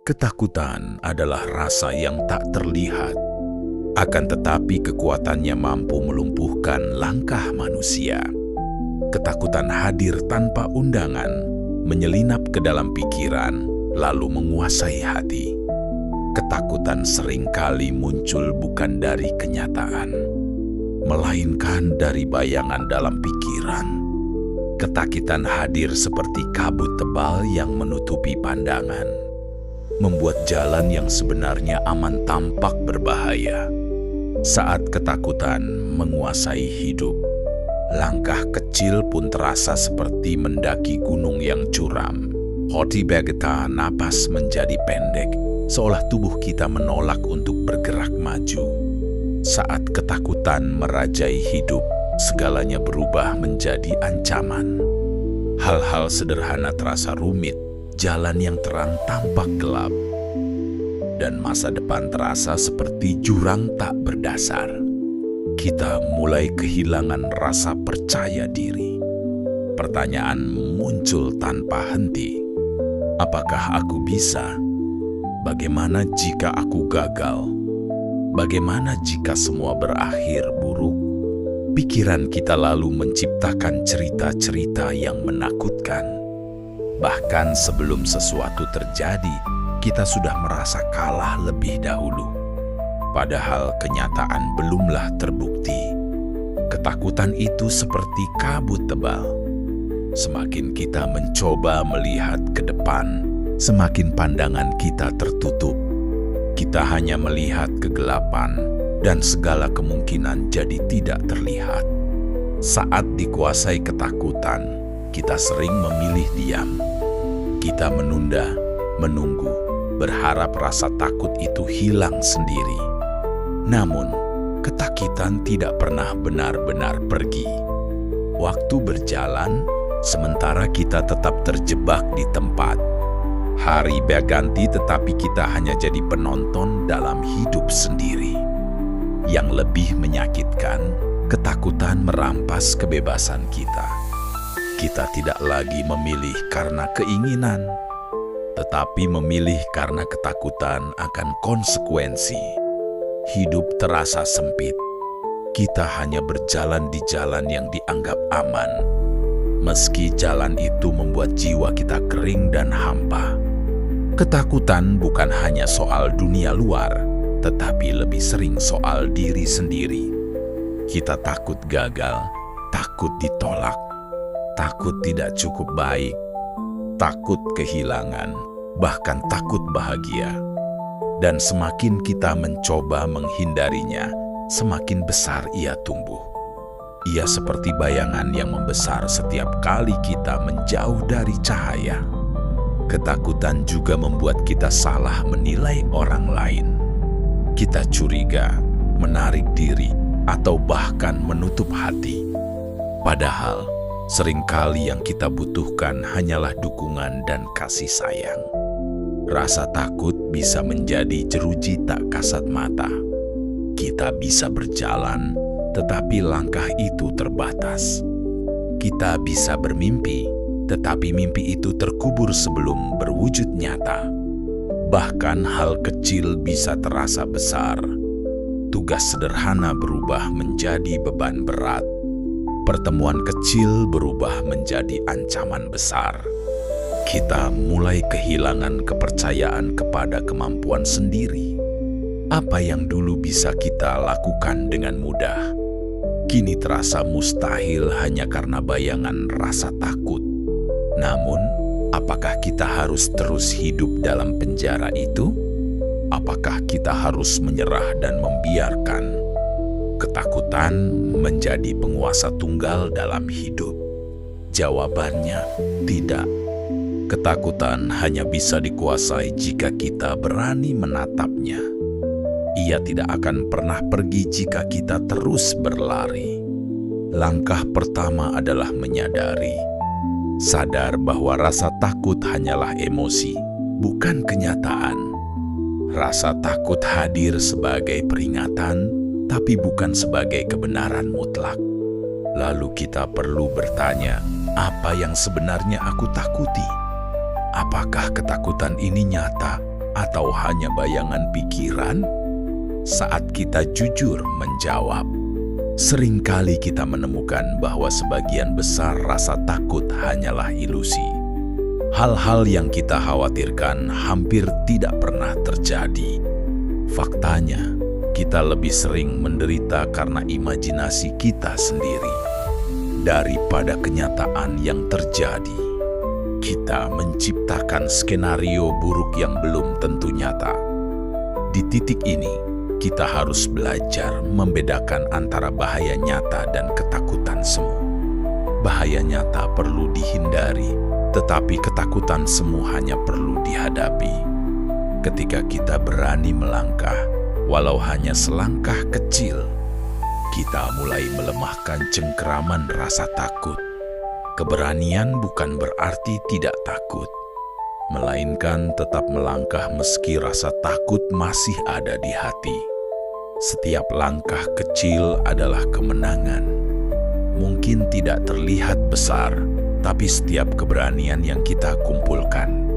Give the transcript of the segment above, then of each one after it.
Ketakutan adalah rasa yang tak terlihat, akan tetapi kekuatannya mampu melumpuhkan langkah manusia. Ketakutan hadir tanpa undangan, menyelinap ke dalam pikiran, lalu menguasai hati. Ketakutan seringkali muncul bukan dari kenyataan, melainkan dari bayangan dalam pikiran. Ketakutan hadir seperti kabut tebal yang menutupi pandangan, membuat jalan yang sebenarnya aman tampak berbahaya. Saat ketakutan menguasai hidup, langkah kecil pun terasa seperti mendaki gunung yang curam. Hati kita napas menjadi pendek, seolah tubuh kita menolak untuk bergerak maju. Saat ketakutan merajai hidup, segalanya berubah menjadi ancaman. Hal-hal sederhana terasa rumit, jalan yang terang tampak gelap, dan masa depan terasa seperti jurang tak berdasar. Kita mulai kehilangan rasa percaya diri. Pertanyaan muncul tanpa henti. Apakah aku bisa? Bagaimana jika aku gagal? Bagaimana jika semua berakhir buruk? Pikiran kita lalu menciptakan cerita-cerita yang menakutkan. Bahkan sebelum sesuatu terjadi, kita sudah merasa kalah lebih dahulu. Padahal kenyataan belumlah terbukti. Ketakutan itu seperti kabut tebal. Semakin kita mencoba melihat ke depan, semakin pandangan kita tertutup. Kita hanya melihat kegelapan, dan segala kemungkinan jadi tidak terlihat. Saat dikuasai ketakutan, kita sering memilih diam. Kita menunda, menunggu, berharap rasa takut itu hilang sendiri. Namun, ketakutan tidak pernah benar-benar pergi. Waktu berjalan, sementara kita tetap terjebak di tempat. Hari berganti, tetapi kita hanya jadi penonton dalam hidup sendiri. Yang lebih menyakitkan, ketakutan merampas kebebasan kita. Kita tidak lagi memilih karena keinginan, tetapi memilih karena ketakutan akan konsekuensi. Hidup terasa sempit. Kita hanya berjalan di jalan yang dianggap aman, meski jalan itu membuat jiwa kita kering dan hampa. Ketakutan bukan hanya soal dunia luar, tetapi lebih sering soal diri sendiri. Kita takut gagal, takut ditolak, takut tidak cukup baik, takut kehilangan, bahkan takut bahagia. Dan semakin kita mencoba menghindarinya, semakin besar ia tumbuh. Ia seperti bayangan yang membesar setiap kali kita menjauh dari cahaya. Ketakutan juga membuat kita salah menilai orang lain. Kita curiga, menarik diri, atau bahkan menutup hati. Padahal, seringkali yang kita butuhkan hanyalah dukungan dan kasih sayang. Rasa takut bisa menjadi jeruji tak kasat mata. Kita bisa berjalan, tetapi langkah itu terbatas. Kita bisa bermimpi, tetapi mimpi itu terkubur sebelum berwujud nyata. Bahkan hal kecil bisa terasa besar. Tugas sederhana berubah menjadi beban berat. Pertemuan kecil berubah menjadi ancaman besar. Kita mulai kehilangan kepercayaan kepada kemampuan sendiri. Apa yang dulu bisa kita lakukan dengan mudah, kini terasa mustahil hanya karena bayangan rasa takut. Namun, apakah kita harus terus hidup dalam penjara itu? Apakah kita harus menyerah dan membiarkan ketakutan menjadi penguasa tunggal dalam hidup? Jawabannya, tidak. Ketakutan hanya bisa dikuasai jika kita berani menatapnya. Ia tidak akan pernah pergi jika kita terus berlari. Langkah pertama adalah menyadari, sadar bahwa rasa takut hanyalah emosi, bukan kenyataan. Rasa takut hadir sebagai peringatan, tapi bukan sebagai kebenaran mutlak. Lalu kita perlu bertanya, apa yang sebenarnya aku takuti? Apakah ketakutan ini nyata atau hanya bayangan pikiran? Saat kita jujur menjawab, seringkali kita menemukan bahwa sebagian besar rasa takut hanyalah ilusi. Hal-hal yang kita khawatirkan hampir tidak pernah terjadi. Faktanya, kita lebih sering menderita karena imajinasi kita sendiri daripada kenyataan yang terjadi. Kita menciptakan skenario buruk yang belum tentu nyata. Di titik ini, kita harus belajar membedakan antara bahaya nyata dan ketakutan semu. Bahaya nyata perlu dihindari, tetapi ketakutan semu hanya perlu dihadapi. Ketika kita berani melangkah, walau hanya selangkah kecil, kita mulai melemahkan cengkeraman rasa takut. Keberanian bukan berarti tidak takut, melainkan tetap melangkah meski rasa takut masih ada di hati. Setiap langkah kecil adalah kemenangan. Mungkin tidak terlihat besar, tapi setiap keberanian yang kita kumpulkan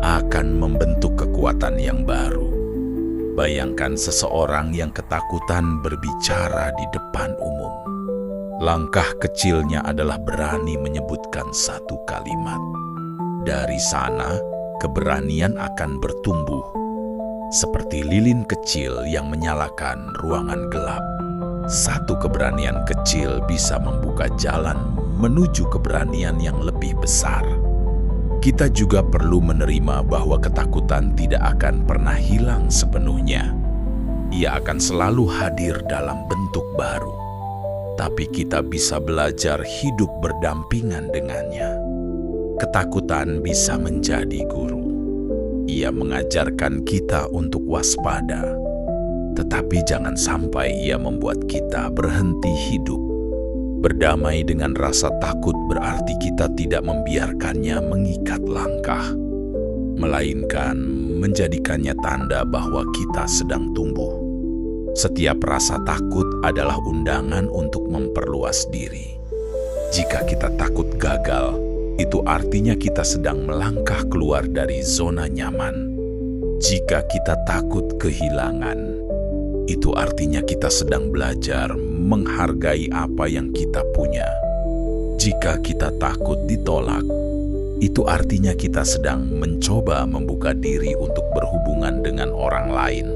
akan membentuk kekuatan yang baru. Bayangkan seseorang yang ketakutan berbicara di depan umum. Langkah kecilnya adalah berani menyebutkan satu kalimat. Dari sana, keberanian akan bertumbuh. Seperti lilin kecil yang menyalakan ruangan gelap. Satu keberanian kecil bisa membuka jalan menuju keberanian yang lebih besar. Kita juga perlu menerima bahwa ketakutan tidak akan pernah hilang sepenuhnya. Ia akan selalu hadir dalam bentuk baru. Tapi kita bisa belajar hidup berdampingan dengannya. Ketakutan bisa menjadi guru. Ia mengajarkan kita untuk waspada. Tetapi jangan sampai ia membuat kita berhenti hidup. Berdamai dengan rasa takut berarti kita tidak membiarkannya mengikat langkah, melainkan menjadikannya tanda bahwa kita sedang tumbuh. Setiap rasa takut adalah undangan untuk memperluas diri. Jika kita takut gagal, itu artinya kita sedang melangkah keluar dari zona nyaman. Jika kita takut kehilangan, itu artinya kita sedang belajar menghargai apa yang kita punya. Jika kita takut ditolak, itu artinya kita sedang mencoba membuka diri untuk berhubungan dengan orang lain.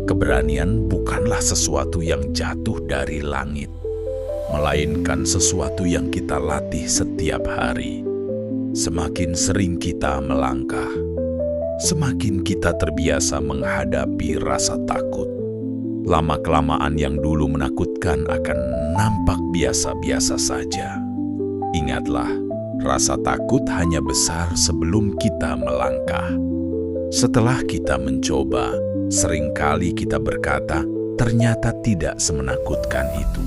Keberanian bukanlah sesuatu yang jatuh dari langit, melainkan sesuatu yang kita latih setiap hari. Semakin sering kita melangkah, semakin kita terbiasa menghadapi rasa takut. Lama-kelamaan yang dulu menakutkan akan nampak biasa-biasa saja. Ingatlah, rasa takut hanya besar sebelum kita melangkah. Setelah kita mencoba, seringkali kita berkata, ternyata tidak semenakutkan itu.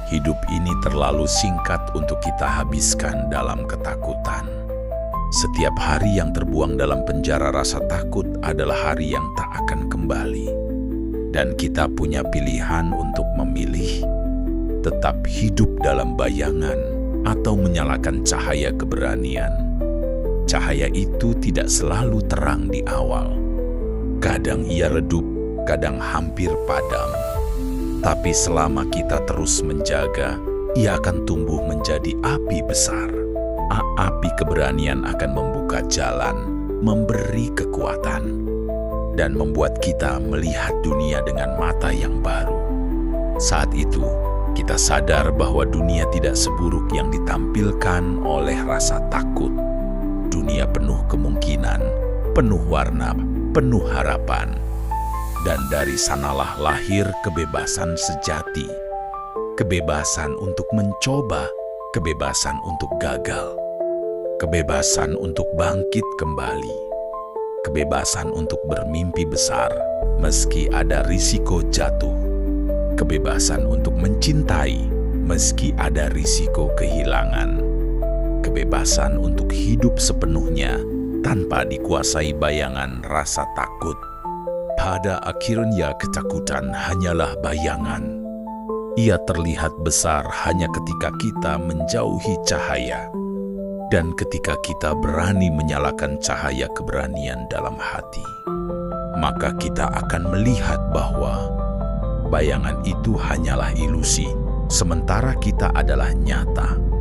Hidup ini terlalu singkat untuk kita habiskan dalam ketakutan. Setiap hari yang terbuang dalam penjara rasa takut adalah hari yang tak akan kembali. Dan kita punya pilihan untuk memilih, tetap hidup dalam bayangan atau menyalakan cahaya keberanian. Cahaya itu tidak selalu terang di awal. Kadang ia redup, kadang hampir padam. Tapi selama kita terus menjaga, ia akan tumbuh menjadi api besar. Api keberanian akan membuka jalan, memberi kekuatan, dan membuat kita melihat dunia dengan mata yang baru. Saat itu, kita sadar bahwa dunia tidak seburuk yang ditampilkan oleh rasa takut. Dunia penuh kemungkinan, penuh warna, penuh harapan. Dan dari sanalah lahir kebebasan sejati. Kebebasan untuk mencoba, kebebasan untuk gagal. Kebebasan untuk bangkit kembali. Kebebasan untuk bermimpi besar meski ada risiko jatuh. Kebebasan untuk mencintai meski ada risiko kehilangan. Kebebasan untuk hidup sepenuhnya tanpa dikuasai bayangan rasa takut. Pada akhirnya ketakutan hanyalah bayangan. Ia terlihat besar hanya ketika kita menjauhi cahaya. Dan ketika kita berani menyalakan cahaya keberanian dalam hati, maka kita akan melihat bahwa bayangan itu hanyalah ilusi, sementara kita adalah nyata.